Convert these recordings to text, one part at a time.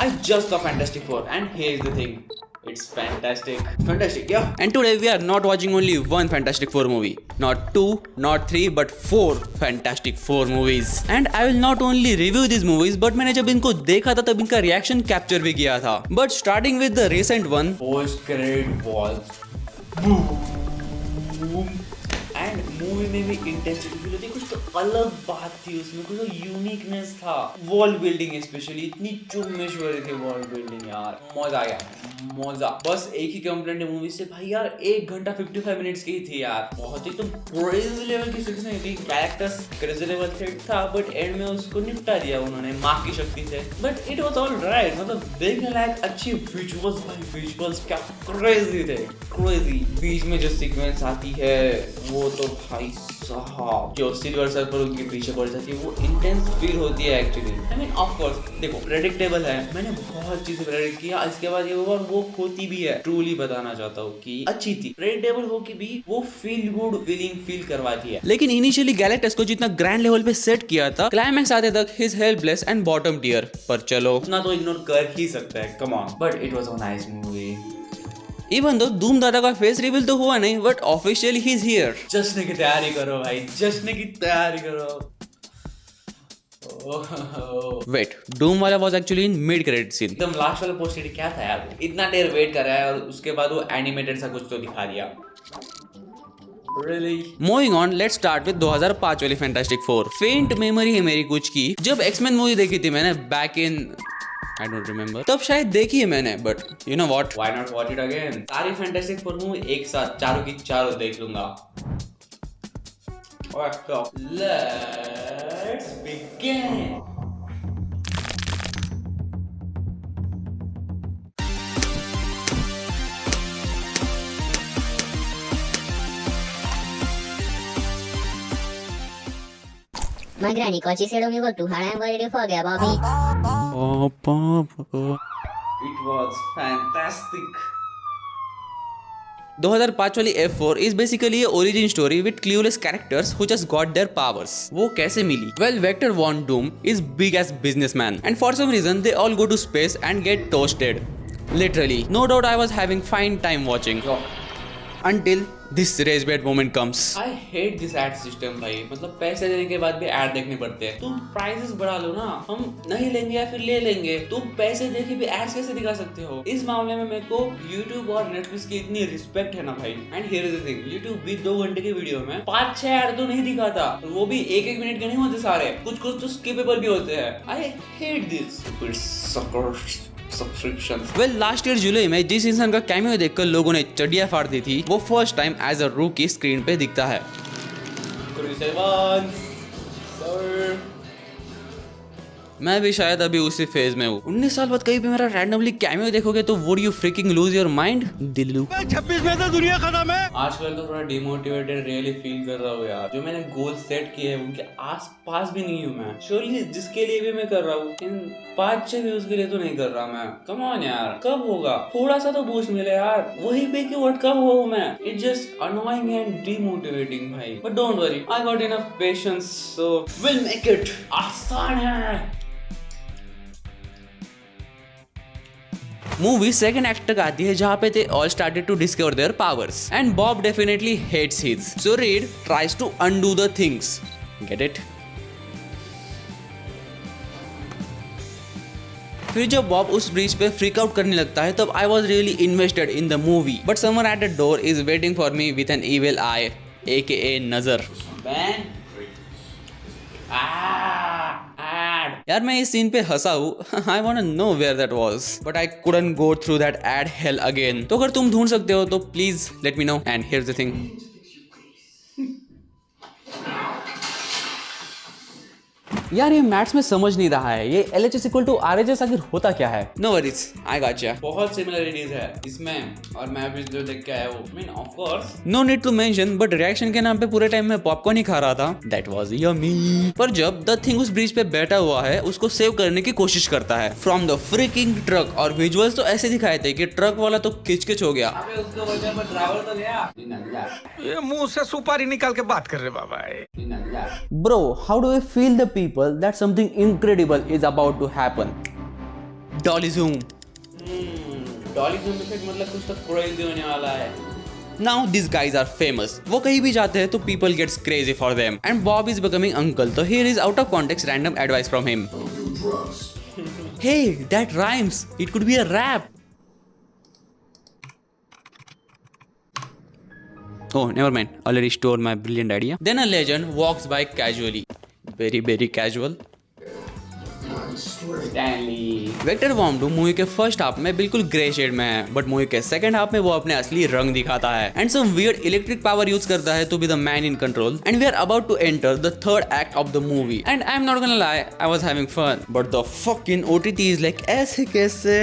I just saw Fantastic Four, and here's the thing. It's fantastic. Fantastic, yeah. And today we are not watching only one Fantastic Four movie. Not two, not three, but 4 Fantastic Four movies. And I will not only review these movies, but मैंने जब इनको देखा था तब इनका reaction capture भी किया था. But starting with the recent one, post credit was boom. And movie में भी इंटेंसिटी फील होती है, कुछ तो अलग बात थी उसमें, कुछ तो यूनिकनेस था. वर्ल्ड बिल्डिंग स्पेशली इतनी चुम्मेश्वरी थी वर्ल्ड बिल्डिंग यार, मजा आ गया मजा. बस एक ही कंप्लेंट है मूवी से भाई यार, 1 घंटा 55 मिनट्स की थी यार. बहुत एकदम क्रेजी लेवल की सीरीज नहीं थी, कैरेक्टर्स क्रेजी लेवल सेट था, बट एंड में उसको निपटा दिया उन्होंने माँ की शक्ति से. But it was all right, मतलब देखने लायक अच्छी विजुअल्स, भाई विजुअल्स क्या क्रेजी थे, क्रेजी. बीच में जो सीक्वेंस आती है वो तो भाई साहब, जो सिल्वर सर्फर उनके पीछे पड़ जाती है, वो इंटेंस फील होती है actually. I mean of course देखो प्रेडिक्टेबल है, मैंने बहुत चीजें प्रेडिक्ट किया, इसके बाद ये वो होती भी है. ट्रूली बताना चाहता हूँ कि अच्छी थी, प्रेडिक्टेबल हो कि भी वो फील गुड फीलिंग फील करवाती है. लेकिन इनिशियली गैलेक्टस को जितना ग्रैंड लेवल पे सेट किया था, क्लाइमैक्स आते तक his helpless and bottom tier. पर चलो उतना तो इग्नोर कर ही सकता है, come on. But it was a nice movie. Even though Doom दादा का फेस रिवील तो हुआ नहीं, but officially he is here. जश्न की तैयारी करो भाई, जश्न की तैयारी करो. वेट, डूम वाला was actually in mid credit scene. एकदम लास्ट वाला पोस्ट क्रेडिट क्या था यार, इतना देर वेट कर रहा है और उसके बाद वो एनिमेटेड सा कुछ तो दिखा दिया. Really? Moving on, let's start with 2005 वाली Fantastic Four. फेंट मेमोरी है मेरी कुछ की, जब एक्समैन मूवी देखी थी मैंने back in I don't remember. तब शायद देखी है मैंने, but you know what? Why not watch it again? सारी Fantastic Four मूवी एक साथ चारों की चारों देख लूंगा. Alright, so let's begin. My granny considered me to her. I'm ready for get Bobby. It was fantastic. 2005 वाली F4 is basically a origin story with clueless characters who just got their powers. वो कैसे मिली? Well, Vector Von Doom is big as businessman, and for some reason they all go to space and get toasted. Literally, no doubt I was having fine time watching. Until this rage bait moment comes. I hate this ad system भाई, मतलब पैसे देने के बाद भी ad देखने पड़ते हैं. तुम प्राइसेस बढ़ा लो ना, हम नहीं लेंगे या फिर ले लेंगे. तुम पैसे देके भी एड्स कैसे दिखा सकते हो? इस मामले में मेरे को YouTube और Netflix की इतनी रिस्पेक्ट है ना भाई. And here is the thing, YouTube भी 2 घंटे के वीडियो में 5-6 ऐड तो नहीं दिखाता, वो भी 1-1 मिनट के नहीं होते सारे, कुछ तो स्किपेबल भी होते हैं. I hate this stupid suckers. Well, last year जुलाई में जिस इंसान का कैमियो देखकर लोगों ने चड्डियां फाड़ दी थी, वो फर्स्ट टाइम एज अ रूकी स्क्रीन पे दिखता है. मैं भी शायद अभी उसी फेज में हूँ. 19 साल बाद कहीं भी मेरा रैंडमली कैमियो देखोगे तो would you freaking lose your mind? दिल्लू 26 में तो दुनिया खत्म है. आजकल तो थोड़ा डिमोटिवेटेड रियली फील कर रहा हूँ यार. जो मैंने गोल सेट किए हैं उनके आस पास भी नहीं हूँ मैं. श्योरली जिसके लिए भी मैं कर रहा हूँ, इन 5-6 व्यूज के लिए तो नहीं कर रहा मैं. कम ऑन यार, कब होगा? थोड़ा सा तो बूस्ट मिले यार, वही पे कि व्हाट कब हो मैं. It just annoying and demotivating भाई. But don't worry, I got enough patience, so will make it. आसान है. मूवी सेकंड एक्ट तक आती है जहां पे they all started to discover their powers and Bob definitely hates his, so Reed tries to undo the things. Get it? फिर जब Bob उस ब्रिज पे फ्रीक आउट करने लगता है तब I was really invested in the movie. But someone at the door is waiting for me with an evil eye, AKA नजर. यार मैं इस सीन पे हंसा हूँ. I want to know where that was, but I couldn't go through that ad hell again. तो अगर तुम ढूंढ सकते हो तो please let me know. And here's the thing, यार ये मैथ्स में समझ नहीं रहा है, ये LHS इक्वल टू RHS आखिर होता क्या है? No worries, I got you. बहुत सिमिलरिटीज है इसमें और मैं भी जो देख के आया हूँ. I mean, of course, no need to mention, but reaction के नाम पे पूरे टाइम में पॉपकॉर्न ही खा रहा था. That was yummy. पर जब द थिंग उस ब्रिज पे बैठा हुआ है उसको सेव करने की कोशिश करता है फ्रॉम द फ्रीकिंग ट्रक, और विजुअल्स तो ऐसे दिखाए थे कि ट्रक वाला तो किचकिच हो गया. उसको वजह पर ड्राइवर तो गया. ये मुंह से सुपारी निकाल के बात कर रहे बाबा. Bro, how do I feel the people that something incredible is about to happen? Dolly zoom. Dolly zoom effect मतलब कुछ तो क्रेजी होने वाला है। Now these guys are famous. वो कहीं भी जाते हैं तो people gets crazy for them. And Bob is becoming uncle. So here is out of context random advice from him. Hey, that rhymes. It could be a rap. Oh, never mind. Already stole my brilliant idea. Then a legend walks by casually. Very casual. Stanley. Victor Von Doom movie के first half में बिल्कुल grey shade में है, but movie के second half में वो अपने असली रंग दिखाता है and some weird electric power use करता है to be the man in control and we are about to enter the third act of the movie and I am not gonna lie, I was having fun but the fucking OTT is like ऐसे कैसे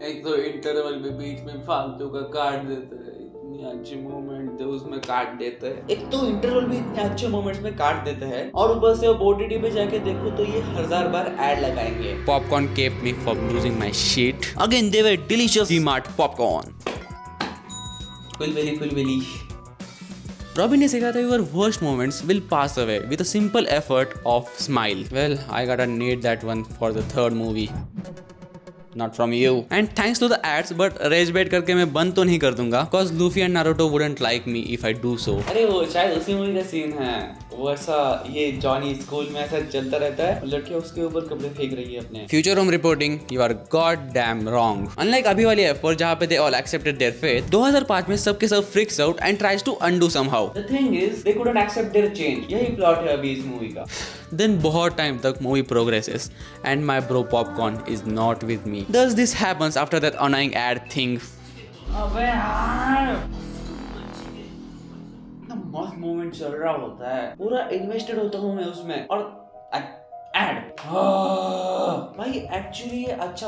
एक तो interval में बीच में फालतू का काट देते हैं, इतनी अच्छी मोमेंट थे उसमें काट देते हैं। एक तो इंटरवल में इतने अच्छे मोमेंट्स में काट देते हैं और ऊपर से अब ओटीटी पे जाके देखो तो ये 1000 बार ऐड लगाएंगे। Popcorn kept me from losing my shit. Again they were delicious DMart popcorn. फुलवेली। Robin ने सिखाया था your worst moments will pass away with a simple effort of smile. Well, I gotta need that one for the third movie. Not from you. And thanks to the ads, but rage bait करके मैं बंद तो नहीं कर दूंगा, cause Luffy and Naruto wouldn't like me if I do so. अरे वो शायद उसी मूवी का सीन है, वो ऐसा ये जॉनी स्कूल में ऐसा चलता रहता है, लड़कियां उसके ऊपर कपड़े फेंक रही है अपने। Future Home Reporting, you are goddamn wrong. Unlike अभी वाली F4 जहाँ पे they all accepted their fate, 2005 में सबके सब freaks out and tries to undo somehow. The thing is, they couldn't accept their change. यही plot है अभी इस मूवी का। Then बहुत टाइम तक movie progresses and my bro Popcorn is not with me. Thus this happens after that annoying ad thing. अबे यार, इतना मस्त मोमेंट चल रहा होता है, पूरा इन्वेस्टेड होता हूँ मैं उसमें और एड। भाई एक्चुअली ये अच्छा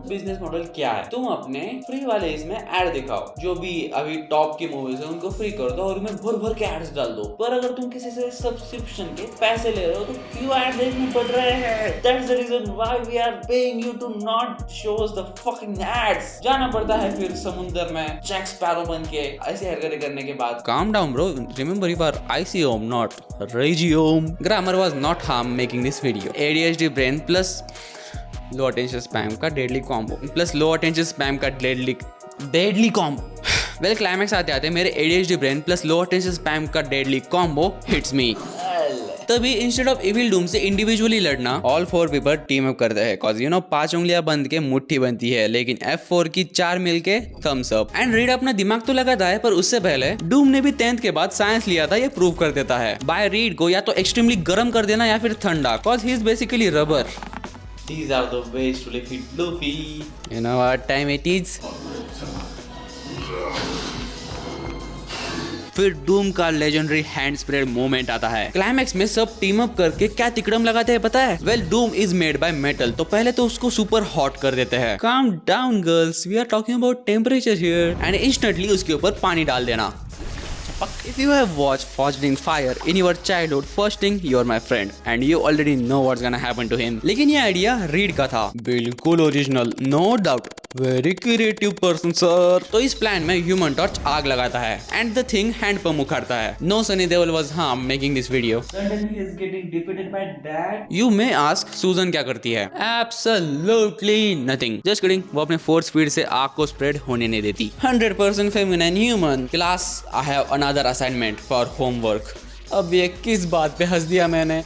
बिजनेस मॉडल क्या है, तुम अपने फ्री वाले इसमें ऐड दिखाओ, जो भी अभी टॉप की मूवीज है उनको फ्री कर दो और उनमें भर के एड्स डाल दो। पर अगर तुम किसी से सब्सक्रिप्शन के पैसे ले रहे हो तो क्यों ऐड देखने पड़ रहे हैं? That's the reason why we are paying you to not show us the fucking ads. जाना पड़ता है फिर समुद्र में जैक स्पैरो बन के ऐसी हरकतें करने के बाद। Calm down bro, remember you are ICOM not Regiom. Grammar was not harm making this video. ADHD brain plus low attention span का deadly combo plus low attention span का डेडली कॉम्बो। वेल क्लाइमैक्स आते आते मेरे ADHD brain plus low attention span का deadly combo hits me. तभी instead of evil Doom से individually लड़ना all 4 people team up करते हैं, कॉज यू नो 5 उंगलियां बंद के मुट्ठी बनती है, लेकिन F4 की 4 मिलके थम्स अप। एंड रीड अपना दिमाग तो लगाता है पर उससे पहले डूम ने भी 10th के बाद साइंस लिया था, ये प्रूव कर देता है। बाय रीड को या तो एक्सट्रीमली गर्म कर देना या फिर ठंडा, cause he is basically rubber. These are the ways to defeat Luffy. You know what time it is? फिर डूम का लेजेंडरी हैंड स्प्रेड मोमेंट आता है। क्लाइमैक्स में सब टीम अप करके क्या तिकड़म लगाते हैं पता है? Well doom is made by metal, तो पहले तो उसको सुपर हॉट कर देते हैं। Calm down girls, we are talking about temperature here. And instantly उसके ऊपर पानी डाल देना। If you have watched Forged in Fire in your childhood, first thing you're my friend and you already know what's gonna happen to him. लेकिन ये idea read का था, बिल्कुल original, no doubt, very creative person sir. तो इस plan में human torch आग लगाता है and the thing hand pump उखाड़ता है। No Sunny Deol was harm making this video. Suddenly he is getting defeated by dad. You may ask, सूजन क्या करती है? Absolutely nothing. Just kidding. वो अपने फोर्स स्पीड से आग को स्प्रेड होने नहीं देती। 100% feminine human. Class, I have another assignment for homework. अब ये किस बात पे हंस दिया मैंने?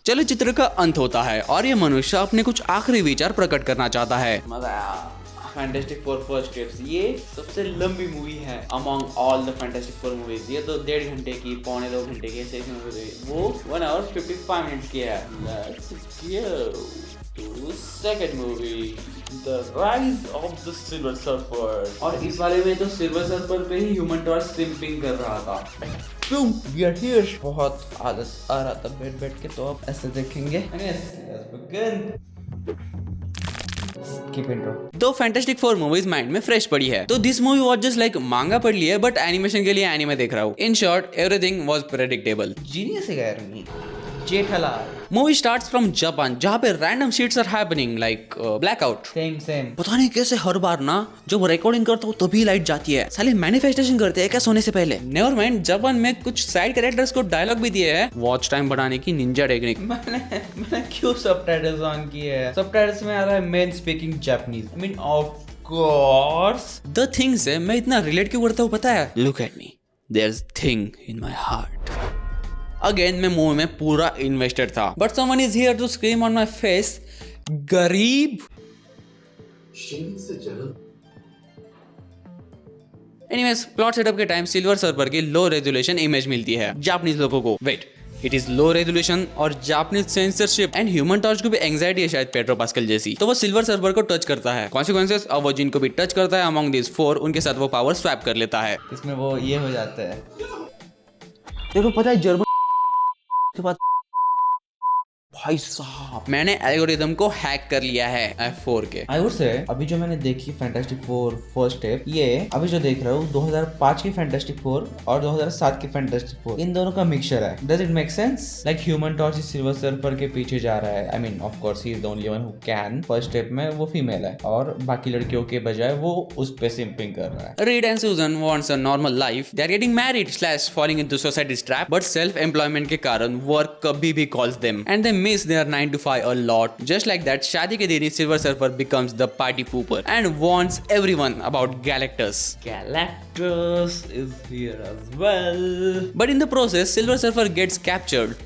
चलचित्र का अंत होता है और ये मनुष्य अपने कुछ आखिरी विचार प्रकट करना चाहता है। मजा आया। फैंटास्टिक फोर फर्स्ट स्टेप्स, ये सबसे लंबी मूवी है among all the fantastic four movies. ये तो 1.5 घंटे की, 1.25 घंटे की ऐसे मूवी, वो 1 hour 55 minutes की है। Let's go to second movie, The Rise of the Silver Surfer। और इस वाले में तो सिल्वर सर्फर पे ही ह्यूमन टॉर्च सिंपिंग कर रहा था। Boom, we are here। बहुत आलस आ रहा था बैठ के, तो आप ऐसे देखेंगे। Let's begin। दो फैंटास्टिक फोर मूवीज माइंड में फ्रेश पड़ी है, तो this movie was just like मांगा पढ़ लिया, बट एनिमेशन के लिए एनीमे देख रहा हूँ। In short everything was predictable. Genius है यार, Jethalal. Movie starts from Japan जहाँ पे random shits are happening like blackout. Same पता नहीं कैसे हर बार ना जब रिकॉर्डिंग करता हूँ तभी लाइट जाती है। साले मैनिफेस्टेशन करते हैं क्या सोने से पहले। नेवर माइंड, जापान में कुछ साइड कैरेक्टर्स को डायलॉग भी दिए हैं वॉच टाइम बढ़ाने की निंजा टेक्निक। मैंने क्यों सबटाइटल्स ऑन किए हैं? सबटाइटल्स में आ रहा है men speaking Japanese. I mean of course. The things है, मैं इतना रिलेट क्यों करता हूँ पता है? Look at me, there's thing in my heart. Again मैं मूवी में पूरा इन्वेस्टेड था, but someone is here to scream on my face, गरीब। एनीवेज, प्लॉट सेटअप के टाइम सिल्वर सर्फर की लो रेजोल्यूशन इमेज मिलती है जापानीज लोगों को। Wait, it is low resolution और Japanese censorship and human torch को भी एंजाइटी है शायद पेट्रो पास्कल जैसी। तो वो सिल्वर सर्फर को टच करता है। कॉन्सिक्वेंसेस, अब वो जिनको भी टच करता है अमंग दिस 4 उनके साथ वो पावर स्वैप कर लेता है। इसमें वो ये हो जाता है। देखो पता है जर्मन के बाद भाई साहब मैंने एल्गोरिदम को हैक कर लिया है F4 के। आई वुड से अभी जो मैंने देखी फैंटास्टिक फोर फर्स्ट स्टेप, ये अभी जो देख रहा हूँ 2005 की फैंटास्टिक फोर और 2007 की फैंटास्टिक फोर, इन दोनों का मिक्सचर है। Does it make sense? Like human torch silver surfer के पीछे जा रहा है। आई mean of course he is the only one who can. First step में वो फीमेल है और बाकी लड़कियों के बजाय वो उस पे सिंपिंग कर रहा है। Reed and Susan wants a normal life. They are getting married / falling into society's trap, but self-employment के कारण work कभी भी calls them, and they miss their 9 to 5 a lot. Just like that, शादी के दिन ही Silver Surfer becomes the party pooper and warns everyone about Galactus. Galactus is here as well. But in the process, Silver Surfer gets captured.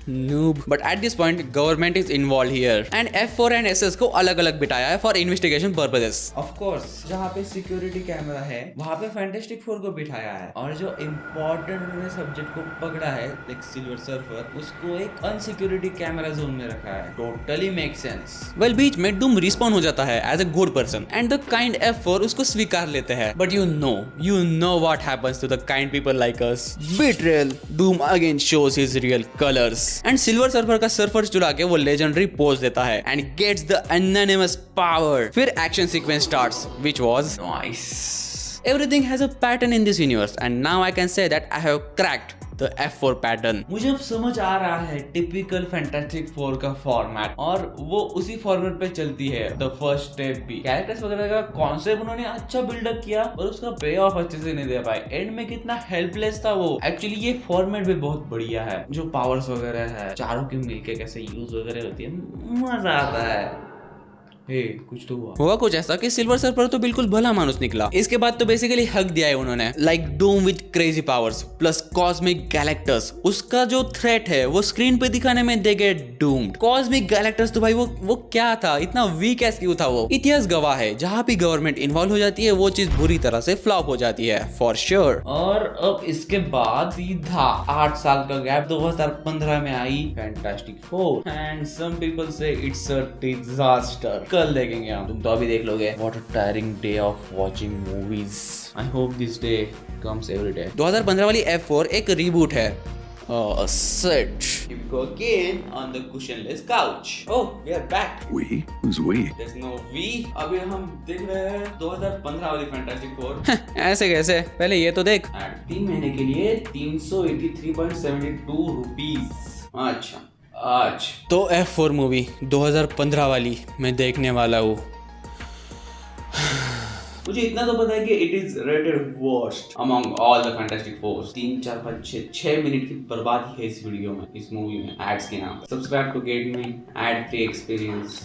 Noob. But at this point, government is involved here, and F4 and SS को अलग-अलग बिठाया है for investigation purposes. Of course, जहाँ पे security camera है वहाँ पे fantastic four को बिठाया है, और जो इम्पोर्टेंट उन्होंने सब्जेक्ट को पकड़ा है लाइक सिल्वर सर्फर, उसको एक अनसिक्योरिटी कैमरा जोन में रखा है। Totally make sense. Well, बीच में डूम रिस्पॉन हो जाता है as a good person and the kind F4 उसको स्वीकार लेते हैं। But you know what happens to the kind people like us. Betrayal. Doom again shows his real colors. And Silver Surfer का surfer चुरा के वो लेजेंडरी पोज देता है and gets the anonymous power. फिर action sequence starts which was nice. Everything has a pattern in this universe and now I can say that I have cracked the F4 pattern. मुझे अब समझ आ रहा है typical fantastic four का format, और वो उसी फॉर्मेट पे चलती है। द फर्स्ट स्टेप भी कैरेक्टर्स वगैरह का कॉन्सेप्ट उन्होंने अच्छा बिल्डअप किया और उसका पे ऑफ अच्छे से नहीं दे पाए। एंड में कितना हेल्पलेस था वो। एक्चुअली ये फॉर्मेट भी बहुत बढ़िया है। जो पावर्स वगैरह है चारों की मिलके कैसे यूज वगैरह होती है, मजा आता है। कुछ तो हुआ कुछ ऐसा कि सिल्वर सर्फर तो बिल्कुल भला मानुस निकला। इसके बाद तो बेसिकली हक दिया है उन्होंने, like Doom with crazy powers plus cosmic Galactus. उसका जो थ्रेट है वो स्क्रीन पे दिखाने में they get doomed. Cosmic Galactus तो भाई वो क्या था, इतना वीक एस क्यों था वो? इतिहास गवाह है जहाँ भी गवर्नमेंट इन्वॉल्व हो जाती है वो चीज बुरी तरह से फ्लॉप हो जाती है फॉर श्योर। और अब इसके बाद सीधा 8 साल का गैप 2015 में आई Fantastic Four, and some people से इट्स अ डिजास्टर। कल देखेंगे हम, तुम तो अभी देख लोगे। What a tiring day of watching movies. I hope this day comes every day. 2015 वाली F4 एक रीबूट है। Sit. Here we go again on the cushionless couch. Oh, we are back. We? Who's we? There's no we. अभी हम देख रहे हैं 2015 वाली fantastic four. ऐसे कैसे? पहले ये तो देख। 3 महीने के लिए 383.72 रुपीज। अच्छा तो F4 मूवी 2015 वाली मैं देखने वाला हूँ। मुझे इतना तो पता है कि it is rated worst among all the fantastic force. 3, 4, 5, 6 minute की बर्बादी है इस वीडियो में, इस मूवी में, एड्स के नाम। Subscribe to get me ad free experience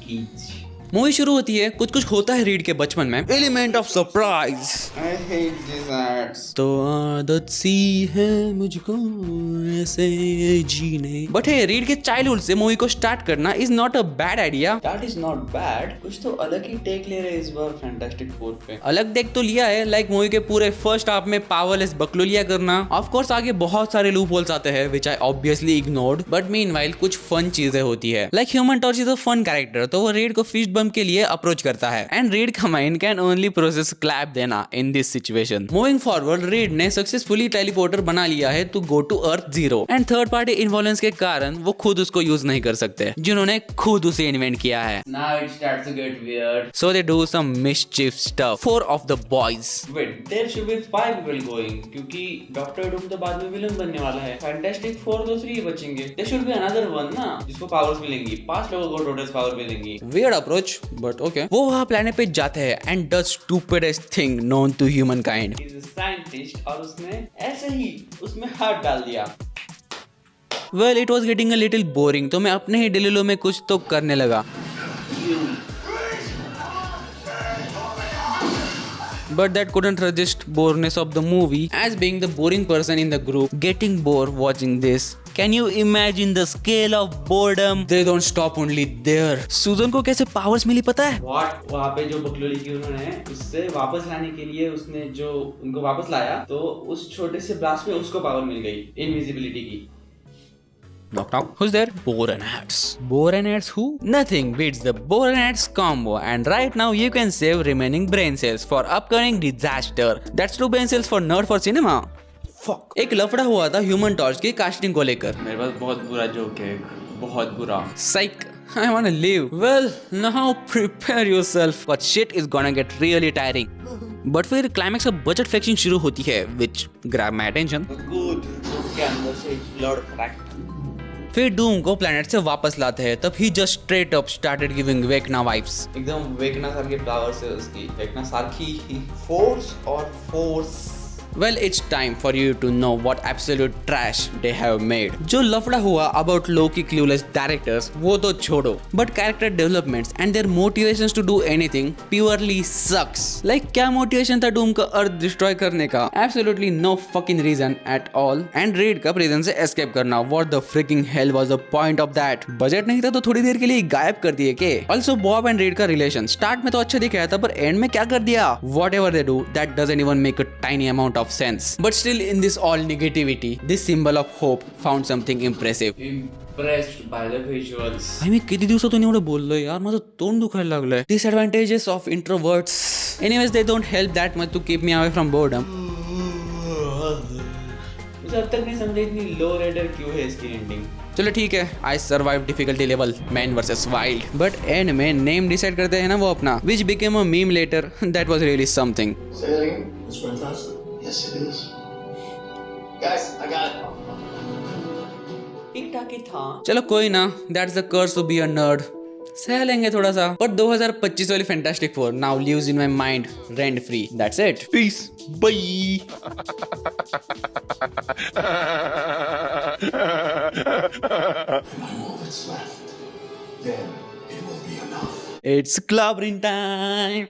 कीजिए। मूवी शुरू होती है, कुछ होता है रीड के बचपन में। Element of surprise. I hate this ads. तो आदत सी है मुझको ऐसे जीने। बट है रीड के चाइल्डहुड से मूवी को स्टार्ट करना is not a bad idea. That is not bad. कुछ तो अलग ही टेक ले रहे हैं इस बार फैंटास्टिक फोर पे। अलग देख तो लिया है, लाइक मूवी के पूरे फर्स्ट हाफ में पावरलेस बकलोलिया करना। ऑफ कोर्स आगे बहुत सारे लूप होल्स आते हैं which I obviously ignored, but meanwhile कुछ फन चीजें होती है। Like human torch is a fun character, तो वो रीड को फिस्ट बोर्डम के लिए अप्रोच करता है एंड रीड का माइंड कैन ओनली प्रोसेस क्लैप देना in this situation. Moving forward, Reed ने सक्सेसफुली टेलीपोर्टर बना लिया है to go to earth 0 and third party involvement के कारण वो खुद उसको यूज नहीं कर सकते, जिन्होंने खुद उसे इन्वेंट किया है। Now it starts to get weird. So they do some mischief stuff. 4 of the boys. Wait, there should be 5 people going क्योंकि डॉक्टर डूम तो बाद में विलन बनने वाला है। फैंटास्टिक 4 तो 3 बचेंगे। There should be another one ना जिसको पावर्स मिलेंगी। 5 लोगों को टोटल पावर मिलेंगी। Weird approach, but okay. वो वहाँ प्लेनेट पे जाते हैं and does stupidest thing known to humankind. He's a scientist और उसने ऐसे ही उसमें हाथ डाल दिया। Well, it was getting a little boring, तो मैं अपने ही डिलीलो में कुछ तो करने लगा। But that couldn't resist boreness of the movie. As being the boring person in the group, getting bored watching this. Can you imagine the scale of boredom? They don't stop only there. सुजन को कैसे powers मिली पता है? What? वहाँ पे जो बकलोली की उन्होंने उससे वापस लाने के लिए उसने जो उनको वापस लाया तो उस छोटे से ब्लास्ट में उसको पावर मिल गई इनविजिबिलिटी की। Knock knock. Who's there? Boronats. Boronats who? Nothing beats the Boronats combo, and right now you can save remaining brain cells for upcoming disaster. That's two brain cells for nerd for cinema. Fuck. एक लफड़ा हुआ था human torch की casting को लेकर। मेरे पास बहुत बुरा जोक है, बहुत बुरा। Psych. I wanna leave. Well, now prepare yourself, cause shit is gonna get really tiring. But फिर क्लाइमेक्स का बजट फ्लेक्सिंग शुरू होती है, which grab my attention. Good. के अंदर से ब्लड क्रैक। फिर डूम को प्लेनेट से वापस लाते हैं, तब ही just straight up started giving Vecna vibes. एकदम वेकना सर के पावर्स है उसकी, वेकना सर की फोर्स और force. Well, it's time for you to know what absolute trash they have made. जो लफड़ा हुआ about low-key clueless directors, वो तो छोड़ो. But character developments and their motivations to do anything purely sucks. Like क्या motivation था Doom का Earth destroy करने का? Absolutely no fucking reason at all. And Reed का prison से escape करना. What the freaking hell was the point of that? Budget नहीं था तो थोड़ी देर के लिए गायब कर दिए के? Also Bob and Reed का relation start में तो अच्छा दिखाया था पर end में क्या कर दिया? Whatever they do, that doesn't even make a tiny amount of sense. But still in this all negativity, this symbol of hope found something impressive. Impressed by the visuals. I mean, किती दिवसातून एवढं बोललोय यार, माझं तोंड दुखायला लागलंय. Disadvantages of introverts. Anyways, they don't help that much to keep me away from boredom. मुझे अब तक नहीं समझा इतनी लो रेडर क्यों है इसकी एंडिंग। चलो ठीक है, I survived difficulty level Man vs Wild. But end में name decide करते हैं ना वो अपना, which became a meme later. That was really something. Say that again. It's fantastic. Yes, it is. Guys, I got it. ठीक ठाक ही था। चलो कोई ना, that's the curse to be a nerd. सह लेंगे थोड़ा सा, पर 2025 वाली fantastic 4 now lives in my mind rent free. That's it. Peace. Bye. All that's left, then it will be enough. It's clubbing time.